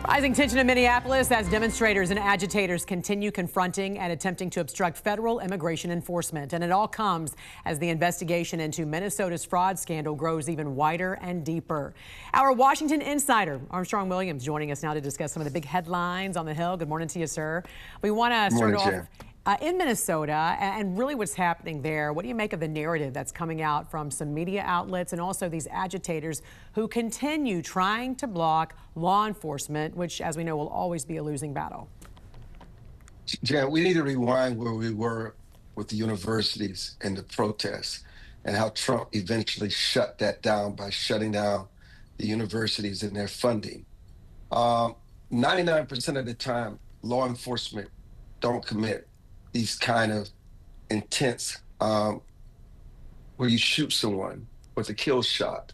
Rising tension in Minneapolis as demonstrators and agitators continue confronting and attempting to obstruct federal immigration enforcement. And it all comes as the investigation into Minnesota's fraud scandal grows even wider and deeper. Our Washington insider, Armstrong Williams, joining us now to discuss some of the big headlines on the Hill. Good morning to you, sir. We want to start off in Minnesota and really what's happening there. What do you make of the narrative that's coming out from some media outlets and also these agitators who continue trying to block law enforcement, which, as we know, will always be a losing battle? Jan, we need to rewind where we were with the universities and the protests and how Trump eventually shut that down by shutting down the universities and their funding. 99% of the time, law enforcement don't commit these kind of intense where you shoot someone with a kill shot.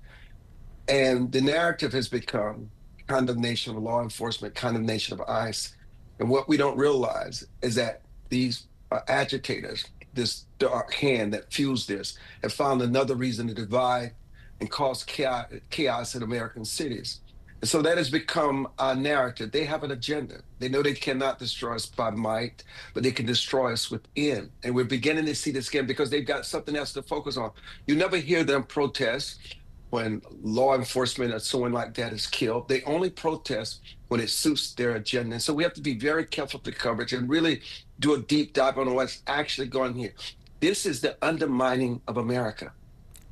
And the narrative has become condemnation of law enforcement, condemnation of ICE. And what we don't realize is that these agitators, this dark hand that fuels this, have found another reason to divide and cause chaos in American cities. And so that has become our narrative. They have an agenda. They know they cannot destroy us by might, but they can destroy us within. And we're beginning to see this again because they've got something else to focus on. You never hear them protest when law enforcement or someone like that is killed. They only protest when it suits their agenda. And so we have to be very careful with the coverage and really do a deep dive on what's actually going here. This is the undermining of America.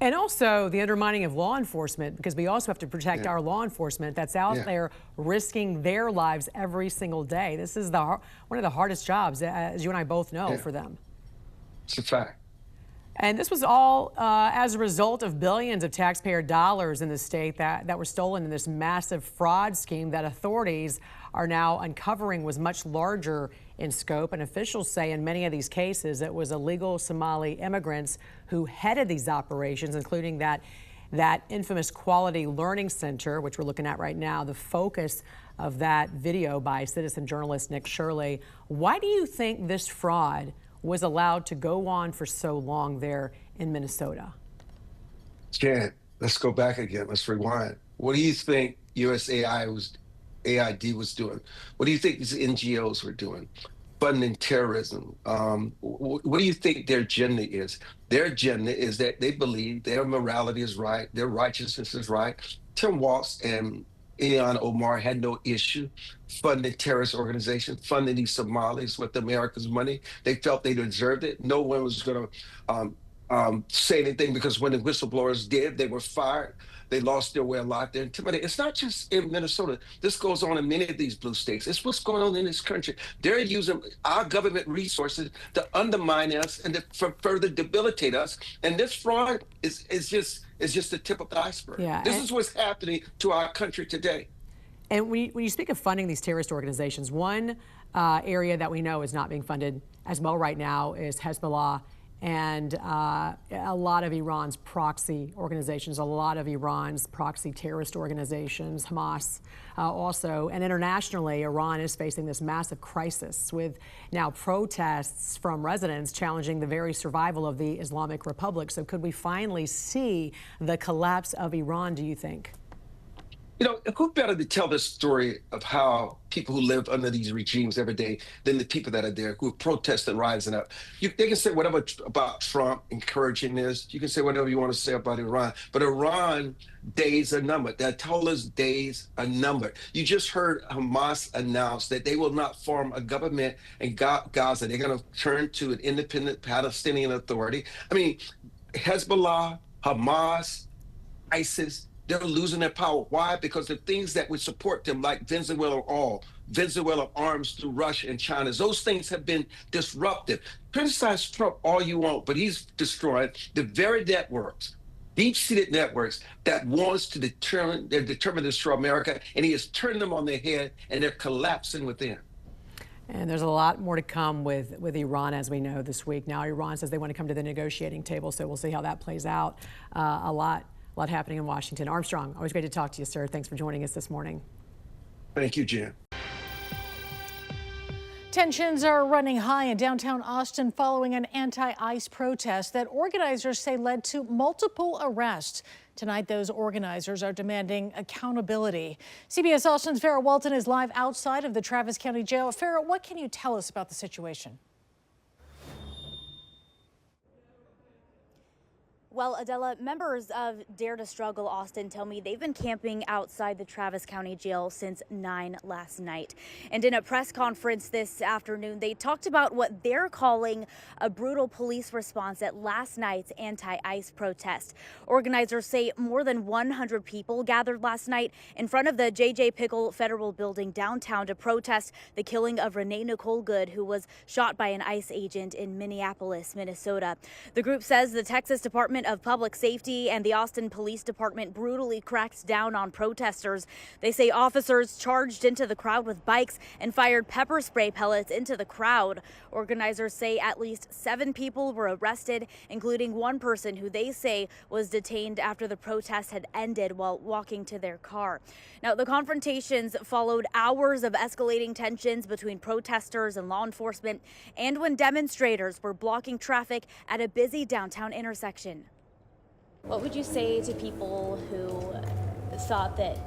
And also the undermining of law enforcement, because we also have to protect our law enforcement that's out there risking their lives every single day. This is one of the hardest jobs, as you and I both know, for them. It's a fact. And this was all as a result of billions of taxpayer dollars in the state that were stolen in this massive fraud scheme that authorities are now uncovering was much larger in scope. And officials say in many of these cases it was illegal Somali immigrants who headed these operations, including that infamous Quality Learning Center, which we're looking at right now, the focus of that video by citizen journalist Nick Shirley. Why do you think this fraud was allowed to go on for so long there in Minnesota? Jan, let's go back again. Let's rewind. What do you think AID was doing? What do you think these NGOs were doing? Funding terrorism. What do you think their agenda is? Their agenda is that they believe their morality is right, their righteousness is right. Tim Walz and Ilhan Omar had no issue funding terrorist organizations, funding these Somalis with America's money. They felt they deserved it. No one was going to say anything because when the whistleblowers did, they were fired. They lost their way of life. They're intimidated. It's not just in Minnesota. This goes on in many of these blue states. It's what's going on in this country. They're using our government resources to undermine us and to further debilitate us. And this fraud is just the tip of the iceberg. Yeah, this is what's happening to our country today. And when you speak of funding these terrorist organizations, one area that we know is not being funded as well right now is Hezbollah and a lot of Iran's proxy organizations, a lot of Iran's proxy terrorist organizations, Hamas also. And internationally, Iran is facing this massive crisis with now protests from residents challenging the very survival of the Islamic Republic. So could we finally see the collapse of Iran, do you think? You know, who better to tell the story of how people who live under these regimes every day than the people that are there who protest and rising up? They can say whatever about Trump encouraging this. You can say whatever you want to say about Iran. But Iran days are numbered. The Ayatollah's days are numbered. You just heard Hamas announce that they will not form a government in Gaza. They're going to turn to an independent Palestinian Authority. I mean, Hezbollah, Hamas, ISIS, they're losing their power. Why? Because the things that would support them, like Venezuela oil, Venezuela arms through Russia and China, those things have been disruptive. Criticize Trump all you want, but he's destroyed the very networks, deep-seated networks that wants to determined to destroy America, and he has turned them on their head, and they're collapsing within. And there's a lot more to come with Iran, as we know, this week. Now, Iran says they want to come to the negotiating table, so we'll see how that plays out. A lot happening in Washington. Armstrong, always great to talk to you, sir. Thanks for joining us this morning. Thank you, Jan. Tensions are running high in downtown Austin following an anti-ICE protest that organizers say led to multiple arrests. Tonight, those organizers are demanding accountability. CBS Austin's Farrah Walton is live outside of the Travis County Jail. Farrah, what can you tell us about the situation? Well, Adela, members of Dare to Struggle Austin tell me they've been camping outside the Travis County Jail since 9 last night. And in a press conference this afternoon, they talked about what they're calling a brutal police response at last night's anti-ICE protest. Organizers say more than 100 people gathered last night in front of the J.J. Pickle Federal Building downtown to protest the killing of Renee Nicole Good, who was shot by an ICE agent in Minneapolis, Minnesota. The group says the Texas Department of Public Safety and the Austin Police Department brutally cracked down on protesters. They say officers charged into the crowd with bikes and fired pepper spray pellets into the crowd. Organizers say at least 7 people were arrested, including one person who they say was detained after the protest had ended while walking to their car. Now, the confrontations followed hours of escalating tensions between protesters and law enforcement, and when demonstrators were blocking traffic at a busy downtown intersection. What would you say to people who thought that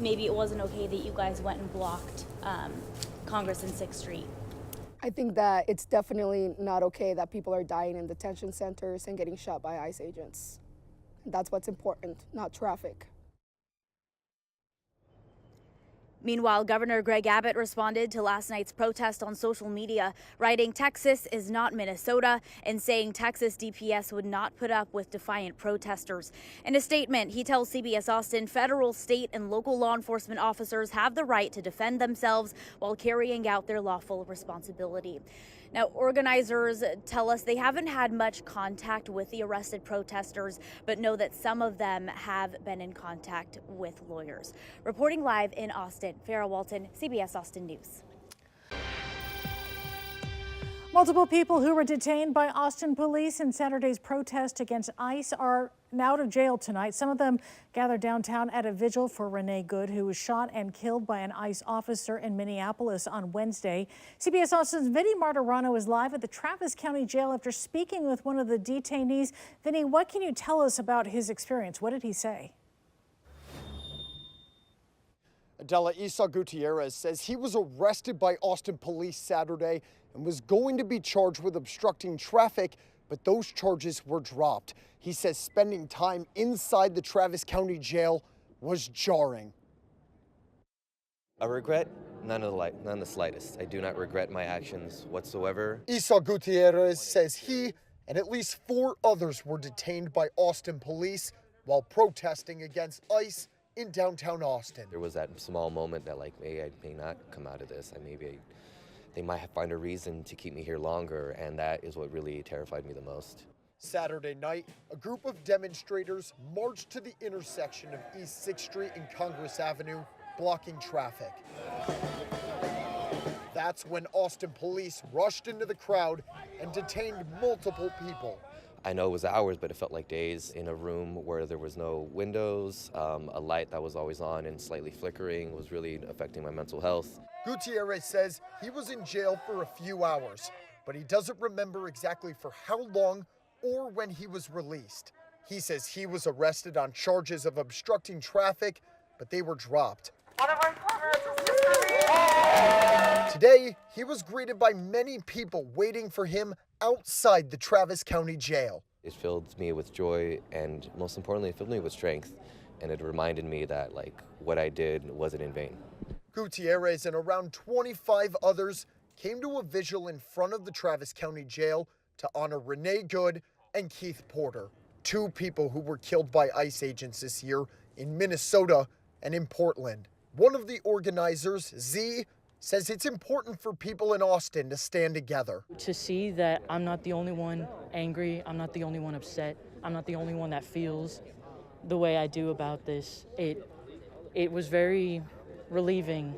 maybe it wasn't okay that you guys went and blocked Congress and 6th Street? I think that it's definitely not okay that people are dying in detention centers and getting shot by ICE agents. That's what's important, not traffic. Meanwhile, Governor Greg Abbott responded to last night's protest on social media, writing Texas is not Minnesota and saying Texas DPS would not put up with defiant protesters. In a statement, he tells CBS Austin federal, state, and local law enforcement officers have the right to defend themselves while carrying out their lawful responsibility. Now, organizers tell us they haven't had much contact with the arrested protesters, but know that some of them have been in contact with lawyers. Reporting live in Austin, Farrah Walton, CBS Austin News. Multiple people who were detained by Austin police in Saturday's protest against ICE are now out of jail tonight. Some of them gathered downtown at a vigil for Renee Good, who was shot and killed by an ICE officer in Minneapolis on Wednesday. CBS Austin's Vinny Martirano is live at the Travis County Jail after speaking with one of the detainees. Vinny, what can you tell us about his experience? What did he say? Adela, Isa Gutierrez says he was arrested by Austin police Saturday and was going to be charged with obstructing traffic, but those charges were dropped. He says spending time inside the Travis County Jail was jarring. A regret? None the slightest. I do not regret my actions whatsoever. Isa Gutierrez says he and at least 4 others were detained by Austin police while protesting against ICE in downtown Austin. There was that small moment that I may not come out of this. They might find a reason to keep me here longer, and that is what really terrified me the most. Saturday night, a group of demonstrators marched to the intersection of East 6th Street and Congress Avenue, blocking traffic. That's when Austin police rushed into the crowd and detained multiple people. I know it was hours, but it felt like days in a room where there was no windows. A light that was always on and slightly flickering was really affecting my mental health. Gutierrez says he was in jail for a few hours, but he doesn't remember exactly for how long or when he was released. He says he was arrested on charges of obstructing traffic, but they were dropped. Today, he was greeted by many people waiting for him outside the Travis County Jail. It filled me with joy, and most importantly, it filled me with strength. And it reminded me that what I did wasn't in vain. Gutierrez and around 25 others came to a vigil in front of the Travis County Jail to honor Renee Good and Keith Porter, 2 people who were killed by ICE agents this year in Minnesota and in Portland. One of the organizers, Z, says it's important for people in Austin to stand together. To see that I'm not the only one angry, I'm not the only one upset, I'm not the only one that feels the way I do about this, it was very relieving.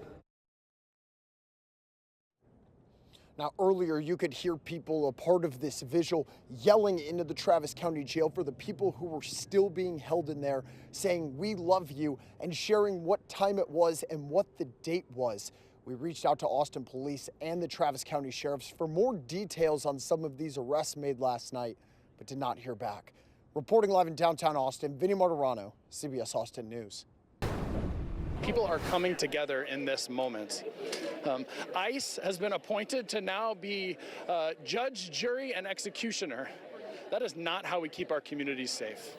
Now, earlier you could hear people a part of this vigil yelling into the Travis County Jail for the people who were still being held in there, saying, "We love you," and sharing what time it was and what the date was. We reached out to Austin Police and the Travis County Sheriffs for more details on some of these arrests made last night, but did not hear back. Reporting live in downtown Austin, Vinny Martirano, CBS Austin News. People are coming together in this moment. ICE has been appointed to now be judge, jury, and executioner. That is not how we keep our communities safe.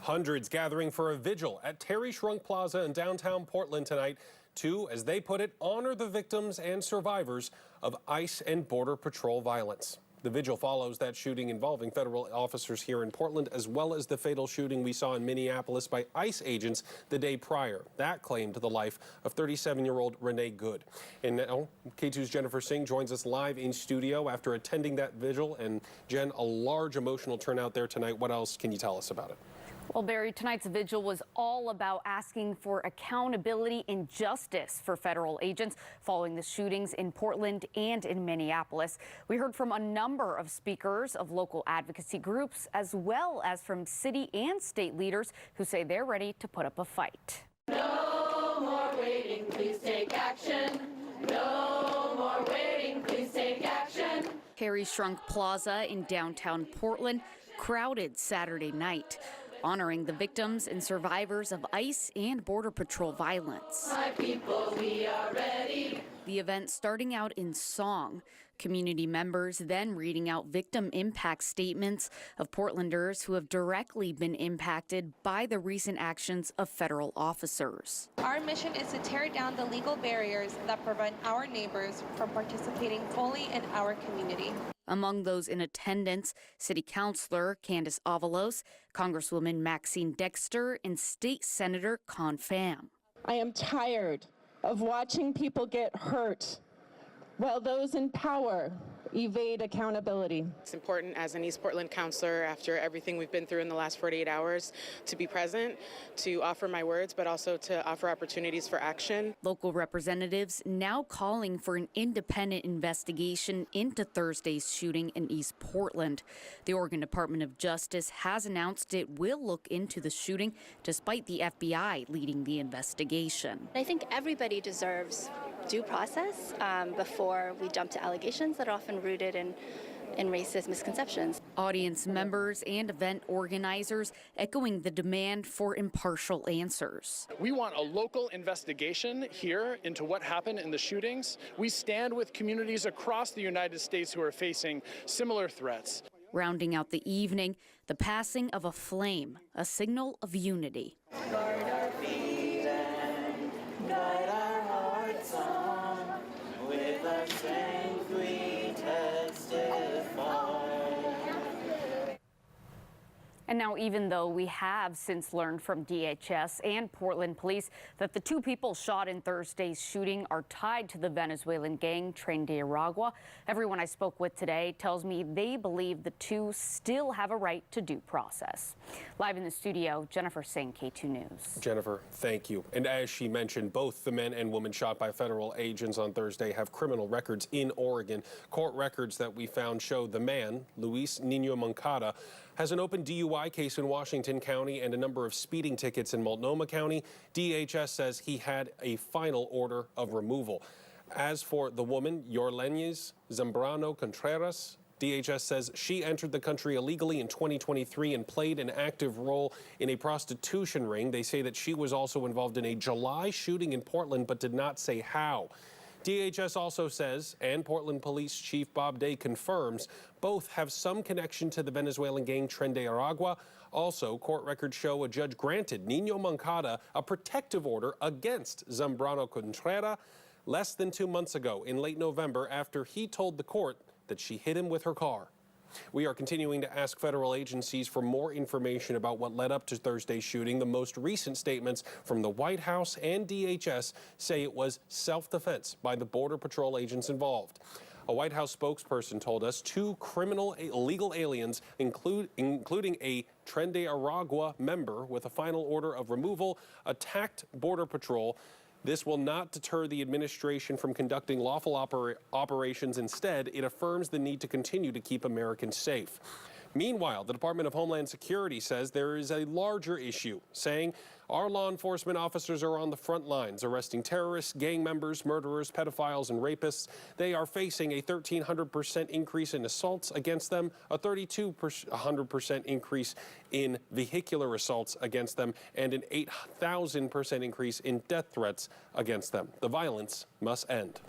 Hundreds gathering for a vigil at Terry Shrunk Plaza in downtown Portland tonight to, as they put it, honor the victims and survivors of ICE and Border Patrol violence. The vigil follows that shooting involving federal officers here in Portland, as well as the fatal shooting we saw in Minneapolis by ICE agents the day prior. That claimed the life of 37-year-old Renee Good. And now, K2's Jennifer Singh joins us live in studio after attending that vigil. And Jen, a large emotional turnout there tonight. What else can you tell us about it? Well, Barry, tonight's vigil was all about asking for accountability and justice for federal agents following the shootings in Portland and in Minneapolis. We heard from a number of speakers of local advocacy groups, as well as from city and state leaders who say they're ready to put up a fight. No more waiting, please take action. No more waiting, please take action. Terry Shrunk Plaza in downtown Portland, crowded Saturday night, honoring the victims and survivors of ICE and Border Patrol violence. My people, we are ready. The event starting out in song, community members then reading out victim impact statements of Portlanders who have directly been impacted by the recent actions of federal officers. Our mission is to tear down the legal barriers that prevent our neighbors from participating fully in our community. Among those in attendance, City Councilor Candace Avalos, Congresswoman Maxine Dexter, and State Senator Pham. I am tired of watching people get hurt while those in power evade accountability. It's important as an East Portland councilor, after everything we've been through in the last 48 hours, to be present, to offer my words, but also to offer opportunities for action. Local representatives now calling for an independent investigation into Thursday's shooting in East Portland. The Oregon Department of Justice has announced it will look into the shooting, despite the FBI leading the investigation. I think everybody deserves due process before we jump to allegations that are often rooted in racist misconceptions. Audience members and event organizers echoing the demand for impartial answers. We want a local investigation here into what happened in the shootings. We stand with communities across the United States who are facing similar threats. Rounding out the evening, the passing of a flame, a signal of unity. Guard our feet and guide our hearts on. With our strength we testify. And now, even though we have since learned from DHS and Portland police that the two people shot in Thursday's shooting are tied to the Venezuelan gang Tren de Aragua, everyone I spoke with today tells me they believe the two still have a right to due process. Live in the studio, Jennifer Singh, K2 News. Jennifer, thank you. And as she mentioned, both the men and woman shot by federal agents on Thursday have criminal records in Oregon. Court records that we found show the man, Luis Nino Moncada, has an open DUI case in Washington County and a number of speeding tickets in Multnomah County. DHS says he had a final order of removal. As for the woman, Yorlenes Zambrano Contreras, DHS says she entered the country illegally in 2023 and played an active role in a prostitution ring. They say that she was also involved in a July shooting in Portland, but did not say how. DHS also says, and Portland Police Chief Bob Day confirms, both have some connection to the Venezuelan gang Tren de Aragua. Also, court records show a judge granted Nino Moncada a protective order against Zambrano Contreras less than 2 months ago in late November after he told the court that she hit him with her car. We are continuing to ask federal agencies for more information about what led up to Thursday's shooting. The most recent statements from the White House and DHS say it was self-defense by the Border Patrol agents involved. A White House spokesperson told us two criminal illegal aliens, including a Tren de Aragua member with a final order of removal, attacked Border Patrol. This will not deter the administration from conducting lawful operations. Instead, it affirms the need to continue to keep Americans safe. Meanwhile, the Department of Homeland Security says there is a larger issue, saying our law enforcement officers are on the front lines, arresting terrorists, gang members, murderers, pedophiles, and rapists. They are facing a 1,300% increase in assaults against them, a 3,200% increase in vehicular assaults against them, and an 8,000% increase in death threats against them. The violence must end.